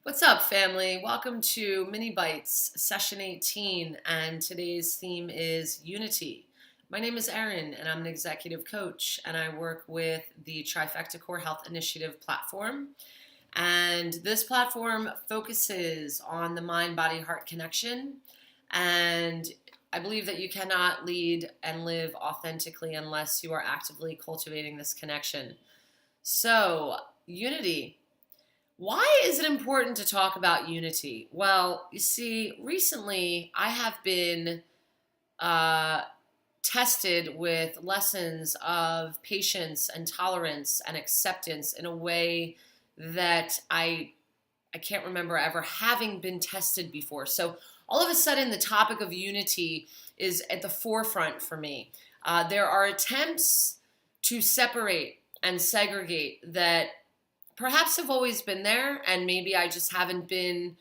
What's up, family? Welcome to Mini Bytes, session 18, and today's theme is unity. My name is Erin, and I'm an executive coach, and I work with the Trifecta Core Health Initiative platform. And this platform focuses on the mind-body-heart connection, and I believe that you cannot lead and live authentically unless you are actively cultivating this connection. So, unity. Why is it important to talk about unity? Well, you see, recently I have been uh, tested with lessons of patience and tolerance and acceptance in a way that I can't remember ever having been tested before. So all of a sudden, the topic of unity is at the forefront for me. There are attempts to separate and segregate that perhaps have always been there, and maybe I just haven't been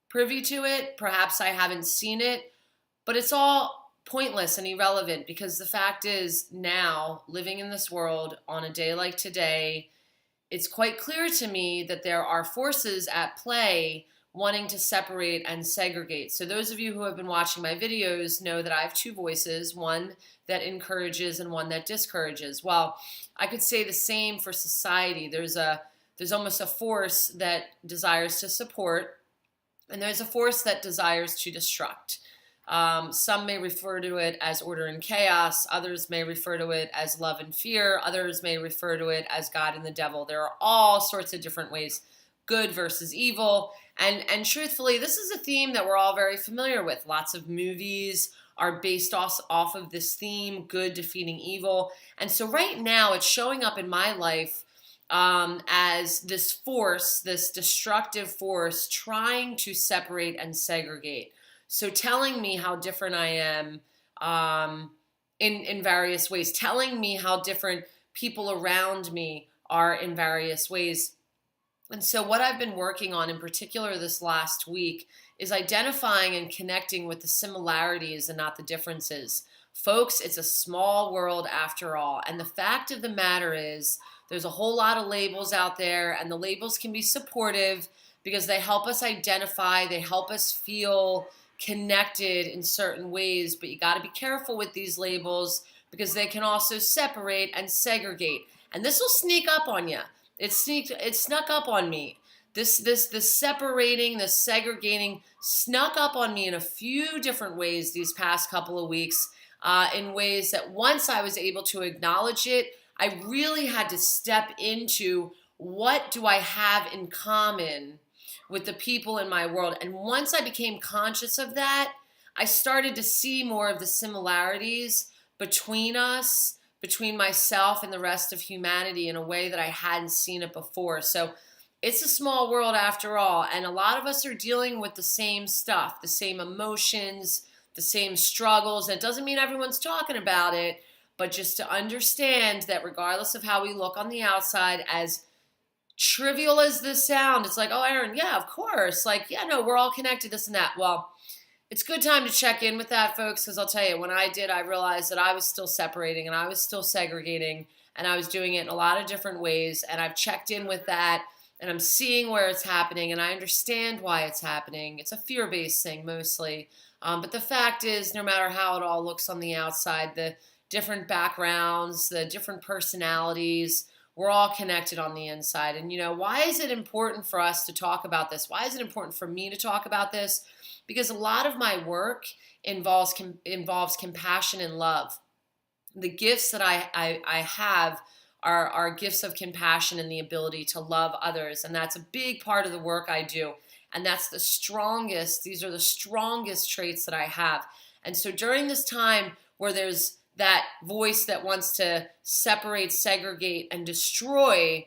privy to it. Perhaps I haven't seen it, but it's all pointless and irrelevant because the fact is now, living in this world on a day like today, it's quite clear to me that there are forces at play wanting to separate and segregate. So those of you who have been watching my videos know that I have two voices, one that encourages and one that discourages. Well, I could say the same for society. There's almost a force that desires to support, and there's a force that desires to destruct. Some may refer to it as order and chaos. Others may refer to it as love and fear. Others may refer to it as God and the devil. There are all sorts of different ways, good versus evil. And truthfully, this is a theme that we're all very familiar with. Lots of movies are based off of this theme, good defeating evil. And so right now it's showing up in my life as this force, this destructive force trying to separate and segregate. So telling me how different I am in various ways, telling me how different people around me are in various ways. And so what I've been working on in particular this last week is identifying and connecting with the similarities and not the differences. Folks, it's a small world after all. And the fact of the matter is there's a whole lot of labels out there, and the labels can be supportive because they help us identify, they help us feel connected in certain ways, but you got to be careful with these labels because they can also separate and segregate. And this will sneak up on you. It snuck up on me. This separating, this segregating snuck up on me in a few different ways these past couple of weeks, in ways that once I was able to acknowledge it, I really had to step into what do I have in common with the people in my world. And once I became conscious of that, I started to see more of the similarities between us, between myself and the rest of humanity in a way that I hadn't seen it before. So it's a small world after all, and a lot of us are dealing with the same stuff, the same emotions, the same struggles. And it doesn't mean everyone's talking about it, but just to understand that regardless of how we look on the outside, as trivial as this sound, it's like, oh, Erin, yeah, of course. Like, yeah, no, we're all connected, this and that. Well, it's a good time to check in with that, folks, because I'll tell you, when I did, I realized that I was still separating and I was still segregating, and I was doing it in a lot of different ways, and I've checked in with that, and I'm seeing where it's happening, and I understand why it's happening. It's a fear-based thing mostly, but the fact is, no matter how it all looks on the outside, the different backgrounds, the different personalities, we're all connected on the inside. And, why is it important for us to talk about this? Why is it important for me to talk about this? Because a lot of my work involves compassion and love. The gifts that I have are gifts of compassion and the ability to love others. And that's a big part of the work I do. And these are the strongest traits that I have. And so during this time where there's that voice that wants to separate, segregate, and destroy,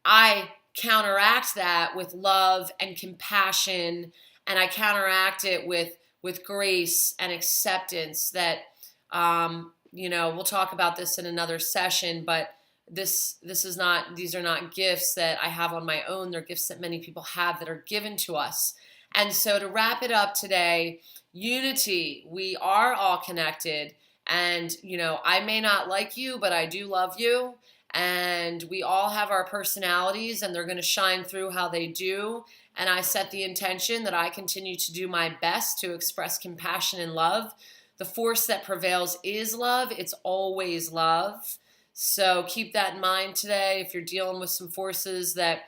I counteract that with love and compassion, and I counteract it with grace and acceptance that, we'll talk about this in another session, but these are not gifts that I have on my own. They're gifts that many people have that are given to us. And so to wrap it up today, unity, we are all connected. And, I may not like you, but I do love you. And we all have our personalities, and they're going to shine through how they do. And I set the intention that I continue to do my best to express compassion and love. The force that prevails is love. It's always love. So keep that in mind today. If you're dealing with some forces that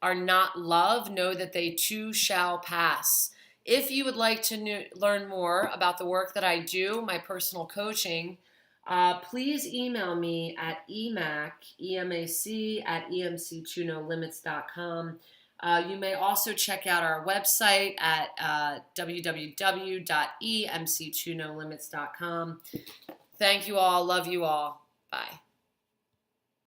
are not love, know that they too shall pass. If you would like to learn more about the work that I do, my personal coaching, please email me at emac@emc2nolimits.com. You may also check out our website at www.emc2nolimits.com. Thank you all. Love you all. Bye.